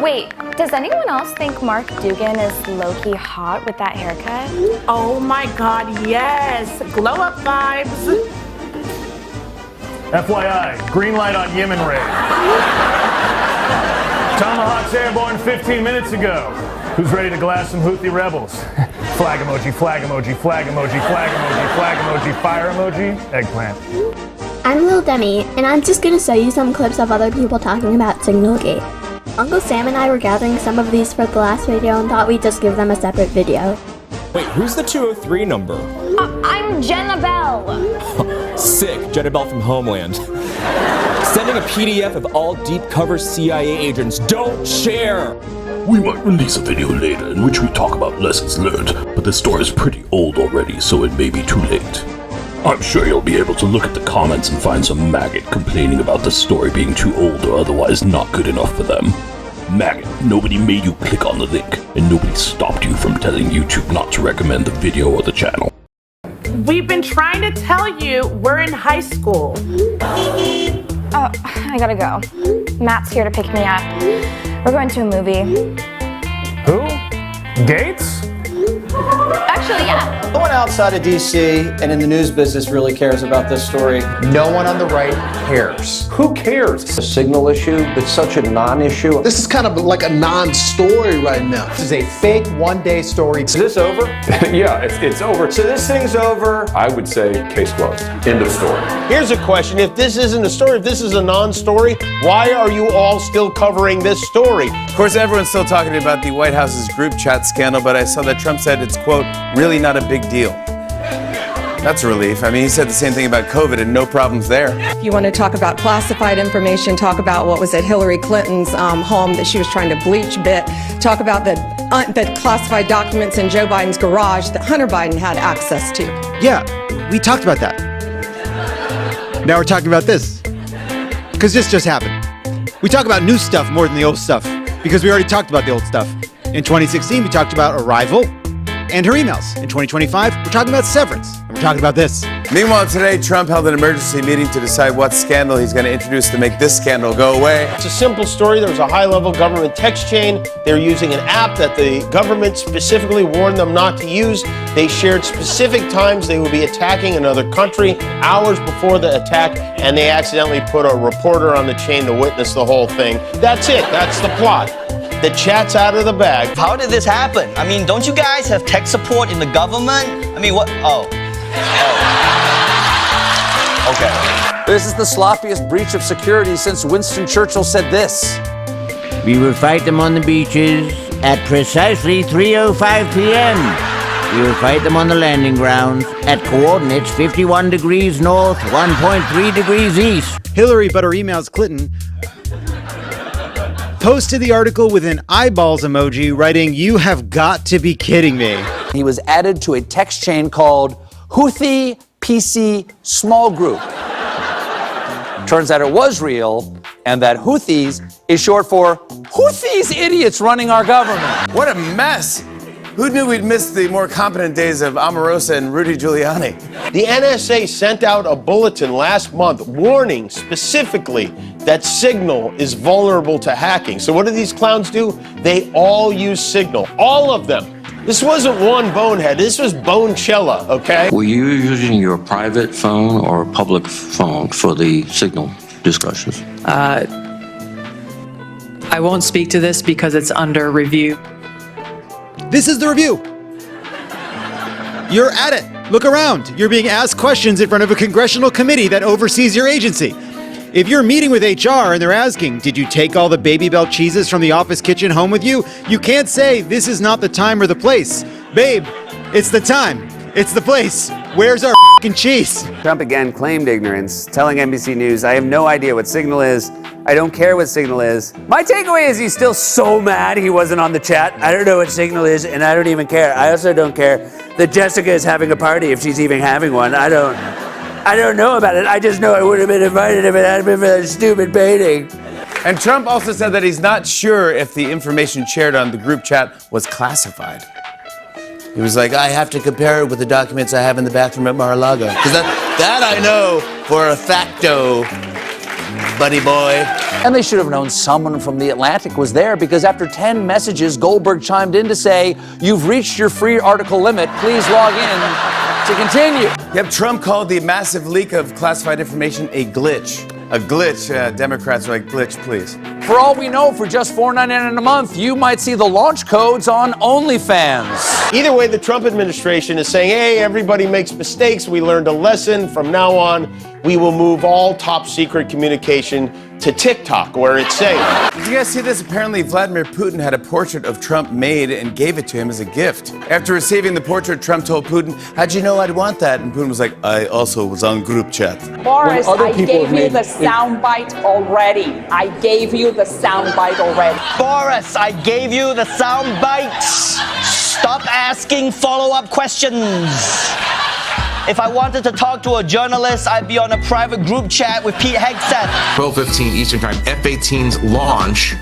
Wait, does anyone else think Mark Dugan is low-key hot with that haircut? Oh my God, yes. Glow up vibes. FYI, green light on Yemen raid. Tomahawks airborne 15 minutes ago. Who's ready to glass some Houthi rebels? Flag emoji, flag emoji, flag emoji, flag emoji, flag emoji, fire emoji, eggplant. I'm Lil Demmie, and I'm just gonna show you some clips of other people talking about Signalgate. Uncle Sam and I were gathering some of these for the last video and thought we'd just give them a separate video. Wait, who's the 203 number? I'm Jenna Bell. Sick, Jenna Bell from Homeland. Sending a PDF of all deep cover CIA agents. Don't share! We might release a video later in which we talk about lessons learned, but the story is pretty old already, so it may be too late. I'm sure you'll be able to look at the comments and find some maggot complaining about the story being too old or otherwise not good enough for them. Maggot, nobody made you click on the link, and nobody stopped you from telling YouTube not to recommend the video or the channel. We've been trying to tell you we're in high school. Oh, I gotta go. Matt's here to pick me up. We're going to a movie. Who? Gates? Actually, yeah. No one outside of DC and in the news business really cares about this story. No one on the right cares. Who cares? The Signal issue, it's such a non-issue. This is kind of like a non-story right now. This is a fake one-day story. Is this over? Yeah, it's over. So this thing's over. I would say case closed. End of story. Here's a question. If this isn't a story, if this is a non-story, why are you all still covering this story? Of course, everyone's still talking about the White House's group chat scandal, but I saw that Trump said it's, quote, really not a big deal. That's a relief. I mean, he said the same thing about COVID and no problems there. If you want to talk about classified information, talk about what was at Hillary Clinton's home that she was trying to bleach a bit, talk about the classified documents in Joe Biden's garage that Hunter Biden had access to. Yeah, we talked about that. Now we're talking about this. Because this just happened. We talk about new stuff more than the old stuff, because we already talked about the old stuff. In 2016, we talked about Arrival and her emails. In 2025, we're talking about severance, and we're talking about this. Meanwhile, today, Trump held an emergency meeting to decide what scandal he's going to introduce to make this scandal go away. It's a simple story. There was a high-level government text chain. They were using an app that the government specifically warned them not to use. They shared specific times they would be attacking another country, hours before the attack, and they accidentally put a reporter on the chain to witness the whole thing. That's it. That's the plot. The chat's out of the bag. How did this happen? I mean, don't you guys have tech support in the government? I mean, what? Oh. Okay. This is the sloppiest breach of security since Winston Churchill said this. We will fight them on the beaches at precisely 3:05 p.m. We will fight them on the landing grounds at coordinates 51 degrees north, 1.3 degrees east. Hillary but her emails Clinton posted the article with an eyeballs emoji writing, "You have got to be kidding me." He was added to a text chain called Houthi PC Small Group. Turns out it was real, and that Houthis is short for Houthis idiots running our government. What a mess. Who knew we'd miss the more competent days of Omarosa and Rudy Giuliani? The NSA sent out a bulletin last month warning specifically that Signal is vulnerable to hacking. So what do these clowns do? They all use Signal, all of them. This wasn't one bonehead, this was Bonechella, okay? Were you using your private phone or public phone for the Signal discussions? I won't speak to this because it's under review. This is the review. You're at it. Look around. You're being asked questions in front of a congressional committee that oversees your agency. If you're meeting with HR and they're asking, did you take all the Baby Bell cheeses from the office kitchen home with you? You can't say, this is not the time or the place. Babe, it's the time. It's the place. Where's our f***ing cheese? Trump again claimed ignorance, telling NBC News, I have no idea what Signal is. I don't care what Signal is. My takeaway is he's still so mad he wasn't on the chat. I don't know what Signal is, and I don't even care. I also don't care that Jessica is having a party, if she's even having one. I don't know about it. I just know I would have been invited if it hadn't been for that stupid painting. And Trump also said that he's not sure if the information shared on the group chat was classified. He was like, I have to compare it with the documents I have in the bathroom at Mar-a-Lago. Because that I know for a facto. buddy boy. And they should have known someone from The Atlantic was there because after 10 messages, Goldberg chimed in to say, "You've reached your free article limit. Please log in to continue." Yep, Trump called the massive leak of classified information a glitch. A glitch. Democrats are like, glitch, please. For all we know, for just $4.99 a month, you might see the launch codes on OnlyFans. Either way, the Trump administration is saying, hey, everybody makes mistakes. We learned a lesson. From now on, we will move all top secret communication to TikTok, where it's safe. Did you guys see this? Apparently, Vladimir Putin had a portrait of Trump made and gave it to him as a gift. After receiving the portrait, Trump told Putin, "How'd you know I'd want that?" And Putin was like, "I also was on group chat." Boris, I gave you the soundbite already. I gave you the soundbite already. Boris, I gave you the sound bites. Stop asking follow-up questions. If I wanted to talk to a journalist, I'd be on a private group chat with Pete Hegseth. 12:15 Eastern Time, F-18's launch,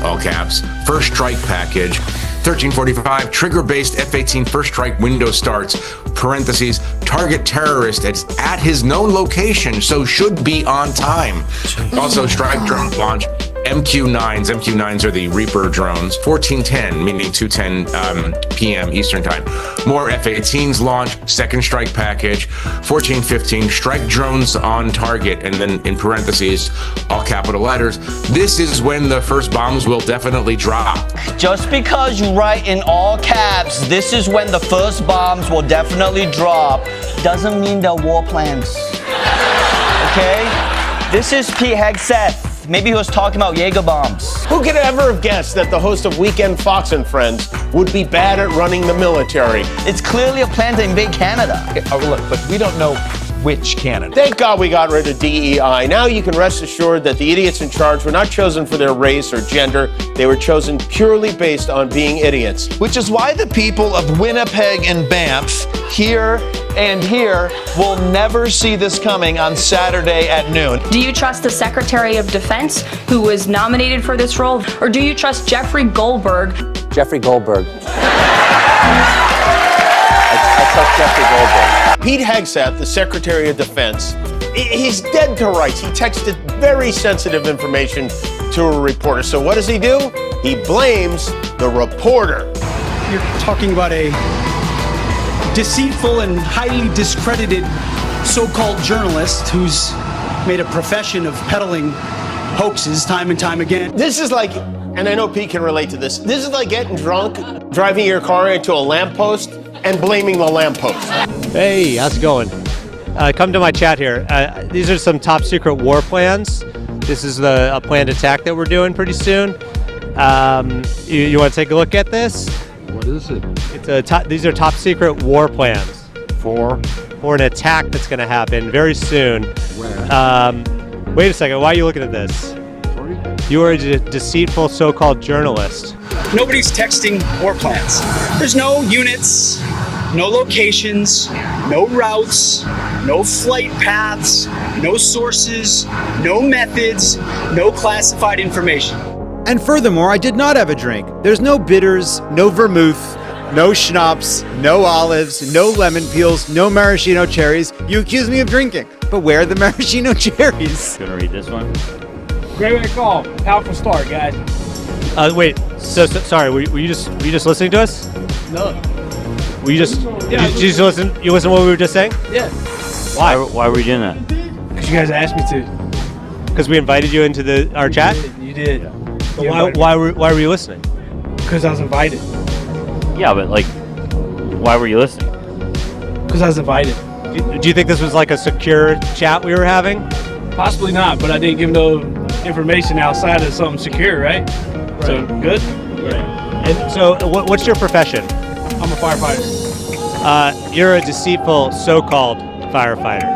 all caps, first strike package. 13:45, trigger-based F-18 first strike window starts, parentheses, target terrorist at his known location, so should be on time. Also, strike drone launch, MQ-9s. MQ-9s are the Reaper drones. 14:10, meaning 2:10 p.m. Eastern Time. More F-18s launch, second strike package. 14:15, strike drones on target, and then in parentheses, all capital letters. This is when the first bombs will definitely drop. Just because you write in all caps, this is when the first bombs will definitely drop, doesn't mean they're war plans. Okay? This is Pete Hegseth. Maybe he was talking about Jaeger bombs. Who could ever have guessed that the host of Weekend Fox and Friends would be bad at running the military? It's clearly a plan to invade Canada. Okay, look, but we don't know which Canada. Thank God we got rid of DEI. Now you can rest assured that the idiots in charge were not chosen for their race or gender. They were chosen purely based on being idiots. Which is why the people of Winnipeg and Banff, here and here, will never see this coming on Saturday at noon. Do you trust the Secretary of Defense, who was nominated for this role, or do you trust Jeffrey Goldberg? Jeffrey Goldberg. I trust Jeffrey Goldberg. Pete Hegseth, the Secretary of Defense, he's dead to rights. He texted very sensitive information to a reporter. So what does he do? He blames the reporter. You're talking about a deceitful and highly discredited so-called journalist who's made a profession of peddling hoaxes time and time again. This is like, and I know Pete can relate to this, this is like getting drunk, driving your car into a lamppost, and blaming the lamppost. Hey, how's it going? Come to my chat here. These are some top secret war plans. This is a planned attack that we're doing pretty soon. You want to take a look at this? What is it? These are top secret war plans. For an attack that's going to happen very soon. Where? Wait a second. Why are you looking at this? Sorry? You are a deceitful so-called journalist. Nobody's texting war plans. There's no units, no locations, no routes, no flight paths, no sources, no methods, no classified information. And furthermore, I did not have a drink. There's no bitters, no vermouth, no schnapps, no olives, no lemon peels, no maraschino cherries. You accuse me of drinking, but where are the maraschino cherries? Gonna read this one? Great way to call. Powerful start, guys. Wait. So sorry. Were you just listening to us? No. Were you just? Yeah, did you listen? You listen to what we were just saying? Yeah. Why were you doing that? Because you guys asked me to. Because we invited you into our chat. You did. But why were you listening? Because I was invited. Yeah, but like, why were you listening? Because I was invited. Do you think this was like a secure chat we were having? Possibly not, but I didn't give no information outside of something secure, right? So good. Right. And so, what's your profession? I'm a firefighter. You're a deceitful so-called firefighter.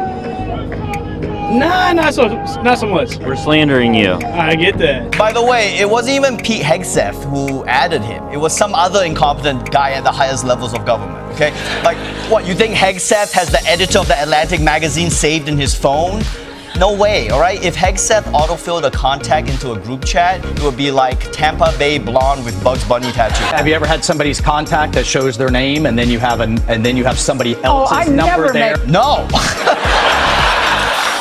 Nah, not so much. We're slandering you. I get that. By the way, it wasn't even Pete Hegseth who added him. It was some other incompetent guy at the highest levels of government, okay? Like, what, you think Hegseth has the editor of the Atlantic magazine saved in his phone? No way, all right? If Hegseth autofilled a contact into a group chat, it would be like Tampa Bay blonde with Bugs Bunny tattoo. Have you ever had somebody's contact that shows their name and then you have somebody else's number there? No.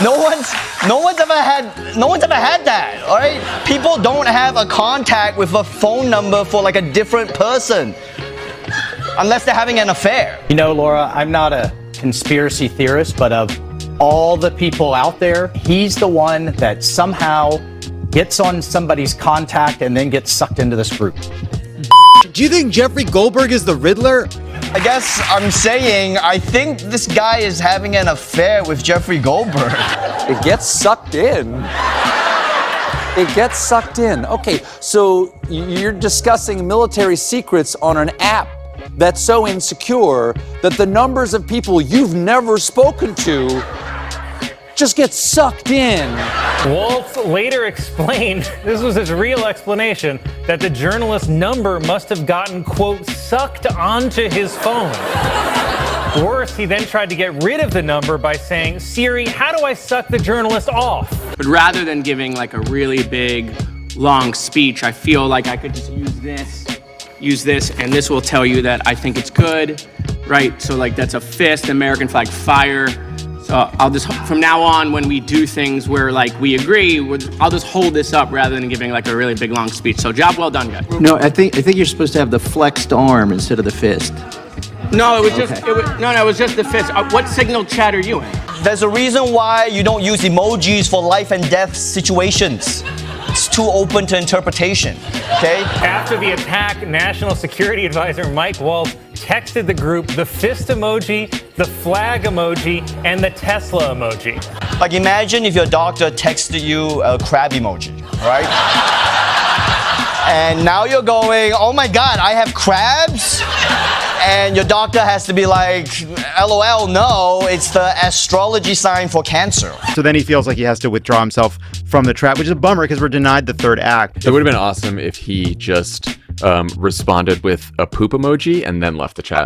No one's No one's ever had that, all right? People don't have a contact with a phone number for like a different person. Unless they're having an affair. You know, Laura, I'm not a conspiracy theorist, but of all the people out there, he's the one that somehow gets on somebody's contact and then gets sucked into this group. Do you think Jeffrey Goldberg is the Riddler? I guess I'm saying I think this guy is having an affair with Jeffrey Goldberg. It gets sucked in. It gets sucked in. Okay, so you're discussing military secrets on an app that's so insecure that the numbers of people you've never spoken to just get sucked in. Waltz later explained, this was his real explanation, that the journalist's number must have gotten, quote, sucked onto his phone. Worse, he then tried to get rid of the number by saying, Siri, how do I suck the journalist off? But rather than giving like a really big, long speech, I feel like I could just use this, and this will tell you that I think it's good, right? So like that's a fist, American flag, fire. So I'll just, from now on, when we do things where like we agree, I'll just hold this up rather than giving like a really big long speech. So job well done, guys. No, I think you're supposed to have the flexed arm instead of the fist. No, it was just, it was just the fist. What signal chat are you in? There's a reason why you don't use emojis for life and death situations. It's too open to interpretation, okay? After the attack, National Security Advisor Mike Waltz texted the group the fist emoji, the flag emoji, and the Tesla emoji. Like imagine if your doctor texted you a crab emoji, right? And now you're going, oh my God, I have crabs? And your doctor has to be like, LOL, no, it's the astrology sign for Cancer. So then he feels like he has to withdraw himself from the trap, which is a bummer because we're denied the third act. It would have been awesome if he just responded with a poop emoji and then left the chat.